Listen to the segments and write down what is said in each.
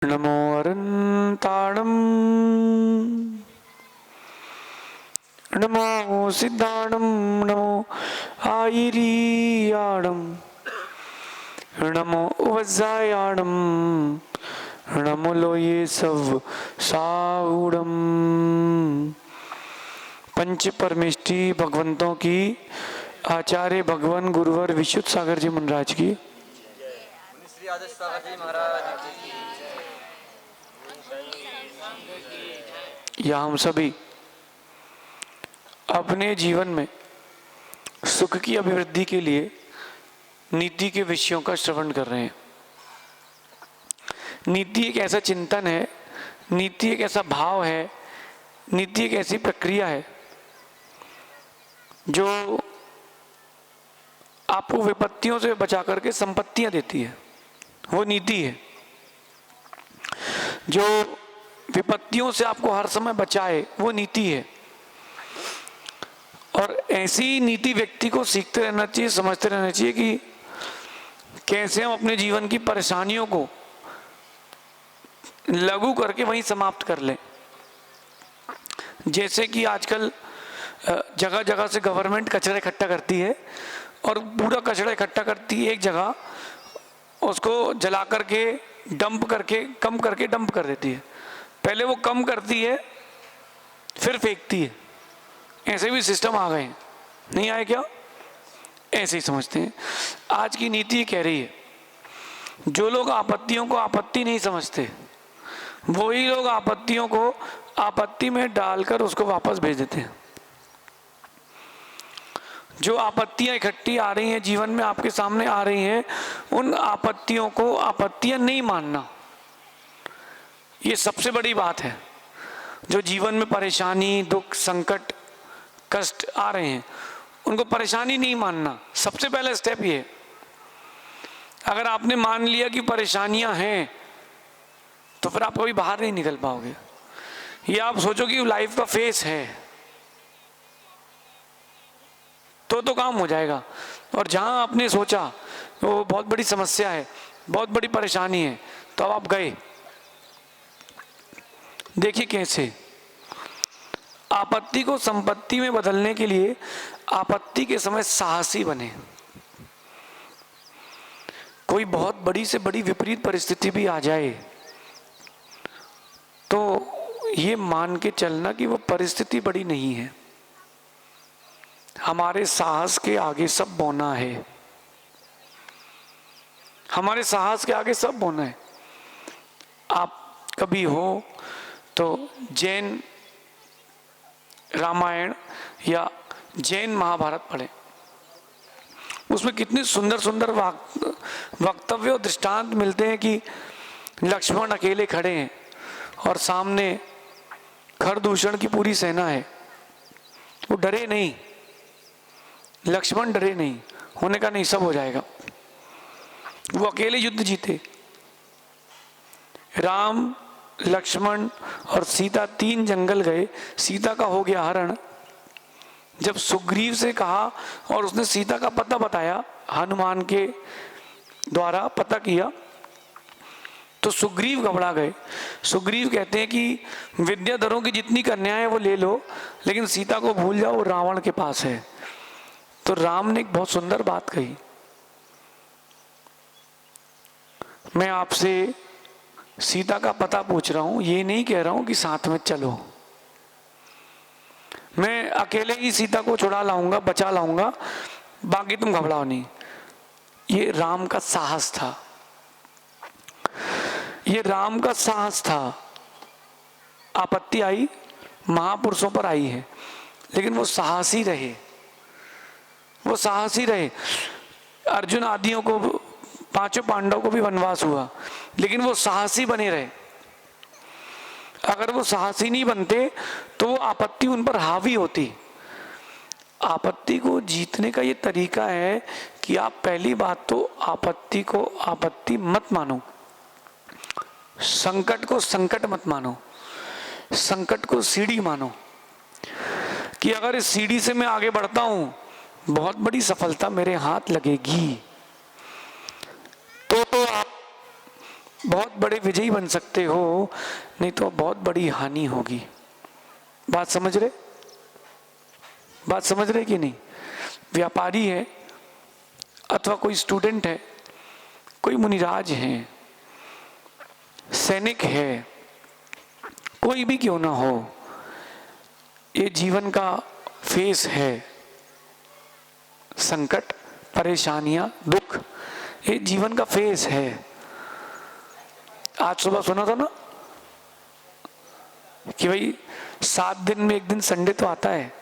नमो अरन्ताणं नमो सिद्धाणं नमो आयिरीयाणं नमो वज्रायाणं नमो लोये सव साउडम। पंच परमेष्टि भगवंतों की आचार्य भगवान गुरुवर विशुद्ध सागर जी महाराज की, श्री आदर्श सागर जी महाराज की। या हम सभी अपने जीवन में सुख की अभिवृद्धि के लिए नीति के विषयों का श्रवण कर रहे हैं। नीति एक ऐसा चिंतन है, नीति एक ऐसा भाव है, नीति एक ऐसी प्रक्रिया है जो आपको विपत्तियों से बचा करके संपत्तियां देती है। वो नीति है जो विपत्तियों से आपको हर समय बचाए, वो नीति है। और ऐसी नीति व्यक्ति को सीखते रहना चाहिए, समझते रहना चाहिए कि कैसे हम अपने जीवन की परेशानियों को लघु करके वहीं समाप्त कर लें। जैसे कि आजकल जगह जगह से गवर्नमेंट कचरा इकट्ठा करती है और पूरा कचरा इकट्ठा करती है एक जगह, उसको जला करके डंप करके कम करके डंप कर देती है। पहले वो कम करती है फिर फेंकती है। ऐसे भी सिस्टम आ गए हैं, नहीं आए क्या? ऐसे ही समझते हैं। आज की नीति कह रही है जो लोग आपत्तियों को आपत्ति नहीं समझते वही लोग आपत्तियों को आपत्ति में डालकर उसको वापस भेज देते हैं। जो आपत्तियां इकट्ठी आ रही हैं जीवन में, आपके सामने आ रही हैं, उन आपत्तियों को आपत्तियां नहीं मानना, ये सबसे बड़ी बात है। जो जीवन में परेशानी, दुख, संकट, कष्ट आ रहे हैं उनको परेशानी नहीं मानना, सबसे पहला स्टेप ये है। अगर आपने मान लिया कि परेशानियां हैं तो फिर आप कभी बाहर नहीं निकल पाओगे। ये आप सोचो कि लाइफ का फेस है तो काम हो जाएगा। और जहां आपने सोचा वो बहुत बड़ी समस्या है, बहुत बड़ी परेशानी है, तो अब आप गए। देखिए कैसे आपत्ति को संपत्ति में बदलने के लिए आपत्ति के समय साहसी बने। कोई बहुत बड़ी से बड़ी विपरीत परिस्थिति भी आ जाए तो ये मान के चलना कि वो परिस्थिति बड़ी नहीं है, हमारे साहस के आगे सब बौना है। हमारे साहस के आगे सब बौना है। आप कभी हो तो जैन रामायण या जैन महाभारत पढ़ें, उसमें कितने सुंदर सुंदर वक्तव्य और दृष्टांत मिलते हैं कि लक्ष्मण अकेले खड़े हैं और सामने खरदूषण की पूरी सेना है। वो डरे नहीं, लक्ष्मण डरे नहीं, होने का नहीं, सब हो जाएगा। वो अकेले युद्ध जीते। राम, लक्ष्मण और सीता 3 जंगल गए, सीता का हो गया हरण। जब सुग्रीव से कहा और उसने सीता का पता बताया, हनुमान के द्वारा पता किया, तो सुग्रीव घबरा गए। सुग्रीव कहते हैं कि विद्याधरों की जितनी कन्याएं वो ले लो, लेकिन सीता को भूल जाओ, वो रावण के पास है। तो राम ने एक बहुत सुंदर बात कही, मैं आपसे सीता का पता पूछ रहा हूं, ये नहीं कह रहा हूं कि साथ में चलो, मैं अकेले ही सीता को छुड़ा लाऊंगा, बचा लाऊंगा, बाकी तुम घबराओ नहीं। ये राम का साहस था, ये राम का साहस था। आपत्ति आई, महापुरुषों पर आई है, लेकिन वो साहसी रहे, वो साहसी रहे। अर्जुन आदियों को, 5 पांडवों को भी वनवास हुआ, लेकिन वो साहसी बने रहे। अगर वो साहसी नहीं बनते तो वो आपत्ति उन पर हावी होती। आपत्ति को जीतने का ये तरीका है कि आप पहली बात तो आपत्ति को आपत्ति मत मानो, संकट को संकट मत मानो, संकट को सीढ़ी मानो कि अगर इस सीढ़ी से मैं आगे बढ़ता हूं बहुत बड़ी सफलता मेरे हाथ लगेगी। तो आप बहुत बड़े विजयी बन सकते हो, नहीं तो बहुत बड़ी हानि होगी। बात समझ रहे? बात समझ रहे कि नहीं? व्यापारी है अथवा कोई स्टूडेंट है, कोई मुनिराज है, सैनिक है, कोई भी क्यों ना हो, ये जीवन का फेस है। संकट, परेशानियां, दुख, ये जीवन का फेस है। आज सुबह सुना था ना कि भाई 7 दिन में एक दिन संडे तो आता है।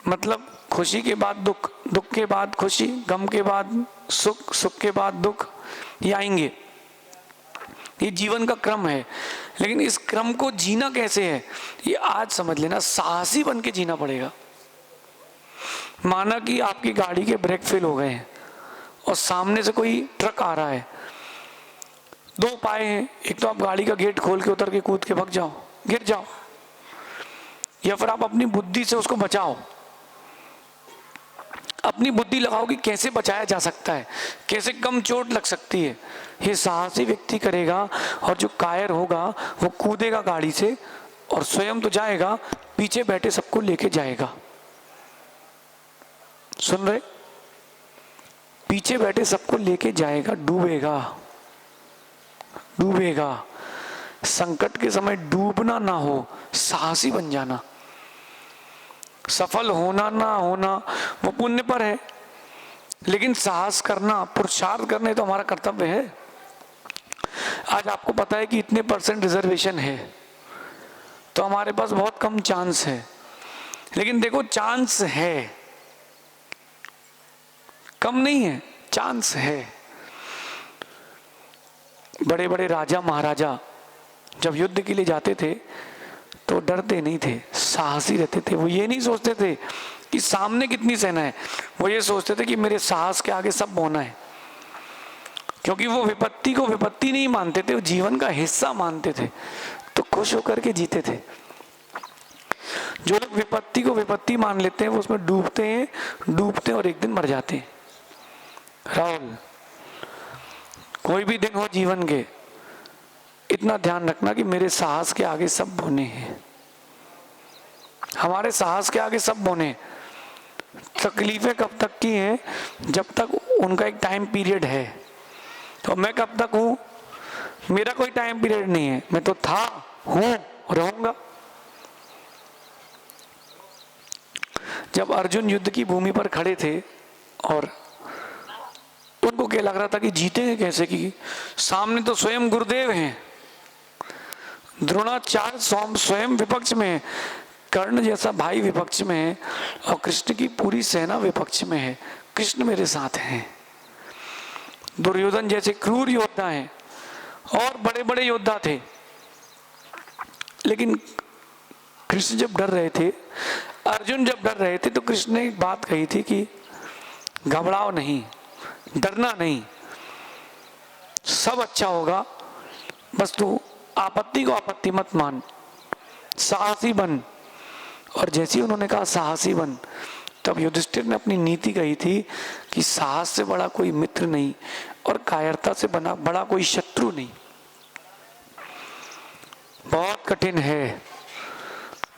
मतलब खुशी के बाद दुख, दुख के बाद खुशी, गम के बाद सुख, सुख के बाद दुख, ये आएंगे। ये जीवन का क्रम है। लेकिन इस क्रम को जीना कैसे है, ये आज समझ लेना। साहसी बन के जीना पड़ेगा। माना कि आपकी गाड़ी के ब्रेक फेल हो गए हैं और सामने से कोई ट्रक आ रहा है। 2 उपाय हैं, एक तो आप गाड़ी का गेट खोल के उतर के कूद के भाग जाओ, गिर जाओ, या फिर आप अपनी बुद्धि से उसको बचाओ। अपनी बुद्धि लगाओ कि कैसे बचाया जा सकता है, कैसे कम चोट लग सकती है। ये साहसी व्यक्ति करेगा। और जो कायर होगा वो कूदेगा गाड़ी से और स्वयं तो जाएगा, पीछे बैठे सबको लेके जाएगा। सुन रहे? पीछे बैठे सबको लेके जाएगा, डूबेगा, डूबेगा। संकट के समय डूबना ना हो, साहसी बन जाना। सफल होना ना होना वो पुण्य पर है, लेकिन साहस करना, पुरुषार्थ करने तो हमारा कर्तव्य है। आज आपको पता है कि इतने % रिजर्वेशन है, तो हमारे पास बहुत कम चांस है। लेकिन देखो, चांस है, कम नहीं है, चांस है। बड़े बड़े राजा महाराजा जब युद्ध के लिए जाते थे तो डरते नहीं थे, साहसी रहते थे। वो ये नहीं सोचते थे कि सामने कितनी सेना है, वो ये सोचते थे कि मेरे साहस के आगे सब होना है। क्योंकि वो विपत्ति को विपत्ति नहीं मानते थे, वो जीवन का हिस्सा मानते थे, तो खुश होकर के जीते थे। जो लोग विपत्ति को विपत्ति मान लेते हैं वो उसमें डूबते हैं और एक दिन मर जाते हैं। राहुल, कोई भी दिन हो जीवन के, इतना ध्यान रखना कि मेरे साहस के आगे सब बोने हैं। हमारे साहस के आगे सब बोने। तकलीफें कब तक की हैं? जब तक उनका एक टाइम पीरियड है। तो मैं कब तक हूं? मेरा कोई टाइम पीरियड नहीं है, मैं तो था, हूं, रहूंगा। जब अर्जुन युद्ध की भूमि पर खड़े थे और उनको क्या लग रहा था कि जीतेंगे कैसे, कि सामने तो स्वयं गुरुदेव हैं, द्रोणाचार्य स्वयं विपक्ष में है, कर्ण जैसा भाई विपक्ष में है और कृष्ण की पूरी सेना विपक्ष में है। कृष्ण मेरे साथ हैं। दुर्योधन जैसे क्रूर योद्धा हैं और बड़े बड़े योद्धा थे, लेकिन कृष्ण जब डर रहे थे, अर्जुन जब डर रहे थे, तो कृष्ण ने एक बात कही थी कि घबराओ नहीं, डरना नहीं, सब अच्छा होगा, बस तू आपत्ति को आपत्ति मत मान, साहसी बन। और जैसे ही उन्होंने कहा साहसी बन, तब युधिष्ठिर ने अपनी नीति कही थी कि साहस से बड़ा कोई मित्र नहीं और कायरता से बड़ा कोई शत्रु नहीं। बहुत कठिन है,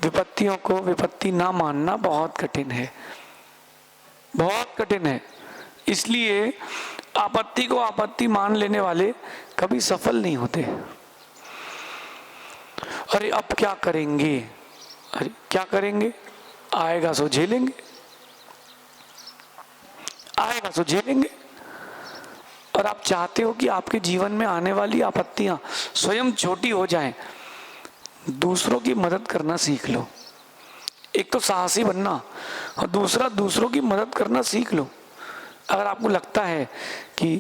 विपत्तियों को विपत्ति ना मानना बहुत कठिन है, बहुत कठिन है। इसलिए आपत्ति को आपत्ति मान लेने वाले कभी सफल नहीं होते। अरे अब क्या करेंगे, अरे क्या करेंगे, आएगा सो झेलेंगे, आएगा सो झेलेंगे। और आप चाहते हो कि आपके जीवन में आने वाली आपत्तियां स्वयं छोटी हो जाएं, दूसरों की मदद करना सीख लो। एक तो साहसी बनना और दूसरा दूसरों की मदद करना सीख लो। अगर आपको लगता है कि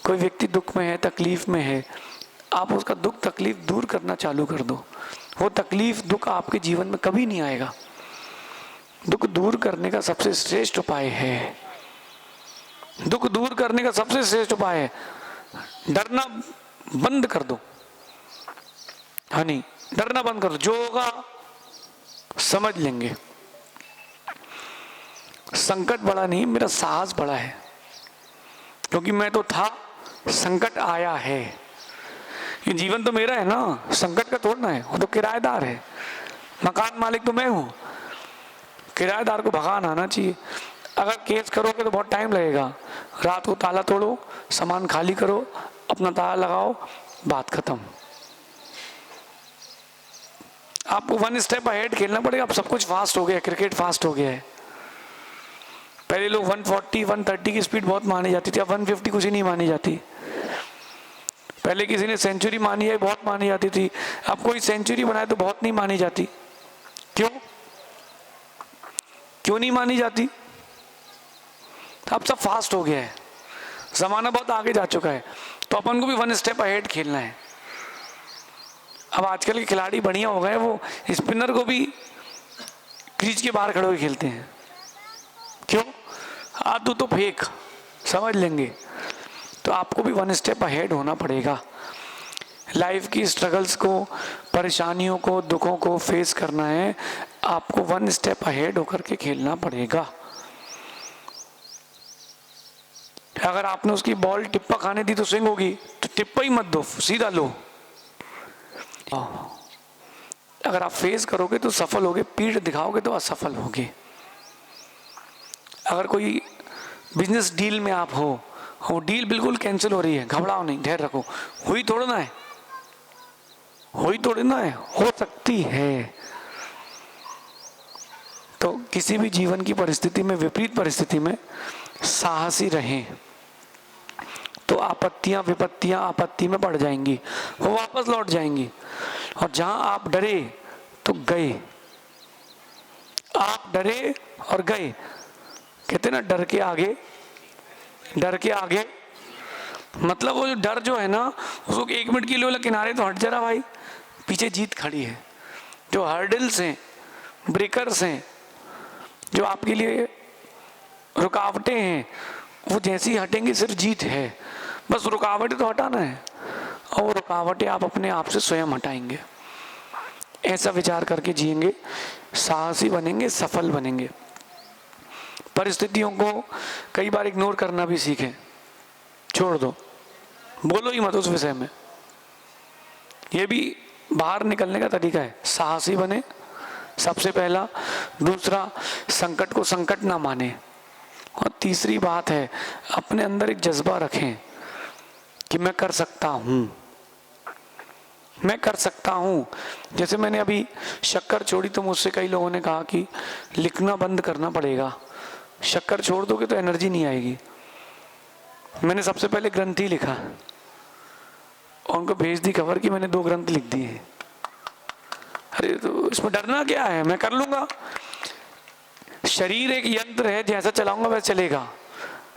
कोई व्यक्ति दुख में है, तकलीफ में है, आप उसका दुख तकलीफ दूर करना चालू कर दो। वो तकलीफ दुख आपके जीवन में कभी नहीं आएगा। दुख दूर करने का सबसे श्रेष्ठ उपाय है, दुख दूर करने का सबसे श्रेष्ठ उपाय है, डरना बंद कर दो। हाँ नहीं, डरना बंद कर दो, जो होगा समझ लेंगे। संकट बड़ा नहीं, मेरा साहस बड़ा है, क्योंकि मैं तो था, संकट आया है, ये जीवन तो मेरा है ना, संकट का तोड़ना है, वो तो किराएदार है, मकान मालिक तो मैं हूँ। किराएदार को भगाना आना चाहिए। अगर केस करोगे तो बहुत टाइम लगेगा। रात को ताला तोड़ो, सामान खाली करो, अपना ताला लगाओ, बात खत्म। आपको वन स्टेप अहेड खेलना पड़ेगा। अब सब कुछ फास्ट हो गया है, क्रिकेट फास्ट हो गया है। पहले लोग 140 130 की स्पीड बहुत मानी जाती थी, अब 150 कुछ ही नहीं मानी जाती। पहले किसी ने सेंचुरी मानी है, बहुत मानी जाती थी, अब कोई सेंचुरी बनाए तो बहुत नहीं मानी जाती। क्यों क्यों नहीं मानी जाती? अब सब फास्ट हो गया है, जमाना बहुत आगे जा चुका है, तो अपन को भी वन स्टेप अहेड खेलना है। अब आजकल के खिलाड़ी बढ़िया हो गए, वो स्पिनर को भी क्रीज के बाहर खड़े होकर खेलते हैं। क्यों? आदू तो फेंक, समझ लेंगे। तो आपको भी वन स्टेप अहेड होना पड़ेगा। लाइफ की स्ट्रगल्स को, परेशानियों को, दुखों को फेस करना है, आपको वन स्टेप अहेड होकर के खेलना पड़ेगा। अगर आपने उसकी बॉल टिप्पा खाने दी तो स्विंग होगी, तो टिप्पा ही मत दो, सीधा लो। अगर आप फेस करोगे तो सफल होगे, पीठ दिखाओगे तो असफल होगे। अगर कोई बिजनेस डील में आप हो, वो डील बिल्कुल कैंसिल हो रही है, घबराओ नहीं, धैर्य रखो। हुई थोड़ा ना है, हुई थोड़ी ना है, हो सकती है। तो किसी भी जीवन की परिस्थिति में, विपरीत परिस्थिति में साहसी रहें, तो आपत्तियां विपत्तियां आपत्ति में पड़ जाएंगी, वो वापस लौट जाएंगी। और जहां आप डरे तो गए, आप डरे और गए। कहते ना डर के आगे, डर के आगे मतलब वो जो डर जो है ना, उसको 1 मिनट के लिए किनारे तो हट जा रहा भाई, पीछे जीत खड़ी है। जो हर्डल्स हैं, ब्रेकर्स हैं, जो आपके लिए रुकावटें हैं, वो जैसे ही हटेंगे सिर्फ जीत है। बस रुकावटें तो हटाना है, और वो रुकावटें आप अपने आप से स्वयं हटाएंगे। ऐसा विचार करके जिएंगे, साहसी बनेंगे, सफल बनेंगे। परिस्थितियों को कई बार इग्नोर करना भी सीखें, छोड़ दो, बोलो ही मत उस विषय में। ये भी बाहर निकलने का तरीका है। साहसी बने सबसे पहला, दूसरा संकट को संकट ना माने, और तीसरी बात है अपने अंदर एक जज्बा रखें कि मैं कर सकता हूं, मैं कर सकता हूं। जैसे मैंने अभी शक्कर छोड़ी तो मुझसे कई लोगों ने कहा कि लिखना बंद करना पड़ेगा, शक्कर छोड़ दोगे तो एनर्जी नहीं आएगी। मैंने सबसे पहले ग्रंथ ही लिखा और उनको भेज दी खबर कि मैंने 2 ग्रंथ लिख दिए। अरे तो इसमें डरना क्या है, मैं कर लूंगा। शरीर एक यंत्र है, जैसा चलाऊंगा वैसा चलेगा,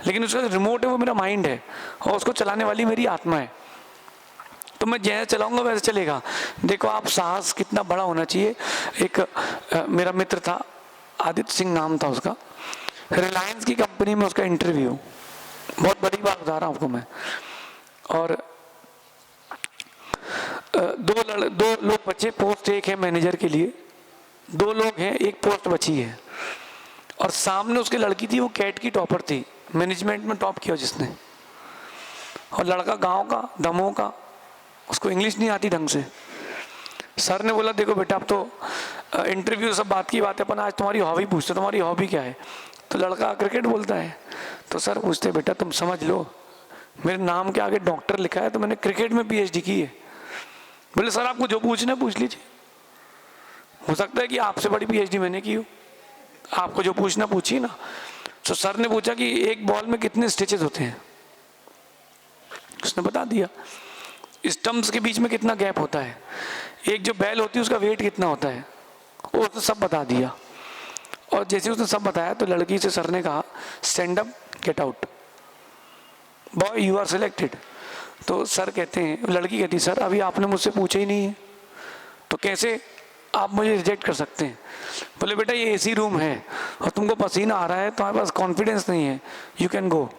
लेकिन उसका रिमोट है वो मेरा माइंड है, और उसको चलाने वाली मेरी आत्मा है। तो मैं जैसा चलाऊंगा वैसा चलेगा। देखो आप साहस कितना बड़ा होना चाहिए। एक मेरा मित्र था, आदित्य सिंह नाम था उसका, रिलायंस की कंपनी में उसका इंटरव्यू, बहुत बड़ी बात बता रहा हूँ आपको मैं। और 2 लोग बचे, पोस्ट एक है मैनेजर के लिए, 2 लोग हैं, एक पोस्ट बची है। और सामने उसकी लड़की थी, वो कैट की टॉपर थी, मैनेजमेंट में टॉप किया जिसने। और लड़का गांव का, दमोह का, उसको इंग्लिश नहीं आती ढंग से। सर ने बोला देखो बेटा, अब तो इंटरव्यू सब बात की बात है, अपन आज तुम्हारी हॉबी पूछते, तुम्हारी हॉबी क्या है? तो लड़का क्रिकेट बोलता है। तो सर पूछते बेटा तुम समझ लो, मेरे नाम के आगे डॉक्टर लिखा है, तो मैंने क्रिकेट में PhD की है। बोले सर आपको जो पूछना है पूछ लीजिए, हो सकता है कि आपसे बड़ी PhD मैंने की हो, आपको जो पूछना पूछिए ना। तो सर ने पूछा कि एक बॉल में कितने स्टिचेस होते हैं, उसने बता दिया। स्टंप्स के बीच में कितना गैप होता है, एक जो बैल होती है उसका वेट कितना होता है, वो उसने सब बता दिया। और जैसे उसने सब बताया तो लड़की से सर ने कहा stand up get out, boy you are selected. तो सर कहते हैं, लड़की कहती सर अभी आपने मुझसे पूछा ही नहीं है, तो कैसे आप मुझे रिजेक्ट कर सकते हैं? बोले बेटा ये AC रूम है और तुमको पसीना आ रहा है, तुम्हारे पास कॉन्फिडेंस नहीं है, यू कैन गो।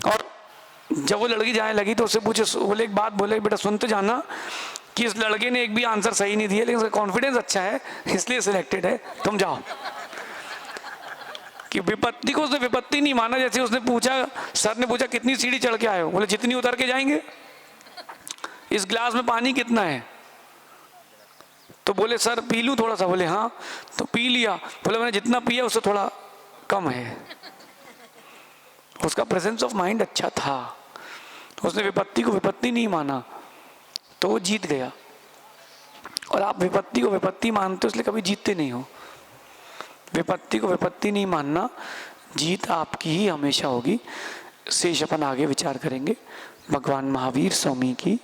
और जब वो लड़की जाने लगी तो उससे पूछे, बोले एक बात, बोले बेटा सुनते जाना कि इस लड़के ने एक भी आंसर सही नहीं दिया, लेकिन उसका कॉन्फिडेंस अच्छा है इसलिए सिलेक्टेड है, तुम जाओ। कि विपत्ति को उसने विपत्ति नहीं माना। जैसे उसने पूछा, सर ने पूछा कितनी सीढ़ी चढ़ के आए हो, बोले जितनी उतर के जाएंगे। इस ग्लास में पानी कितना है? तो बोले सर पी लूँ थोड़ा सा, बोले हाँ, तो पी लिया। बोले मैंने जितना पिया उससे थोड़ा कम है। उसका प्रेजेंस ऑफ माइंड अच्छा था, उसने विपत्ति को विपत्ति नहीं माना, तो वो जीत गया। और आप विपत्ति को विपत्ति मानते हो इसलिए कभी जीतते नहीं हो। विपत्ति को विपत्ति नहीं मानना, जीत आपकी ही हमेशा होगी। शेष अपन आगे विचार करेंगे। भगवान महावीर स्वामी की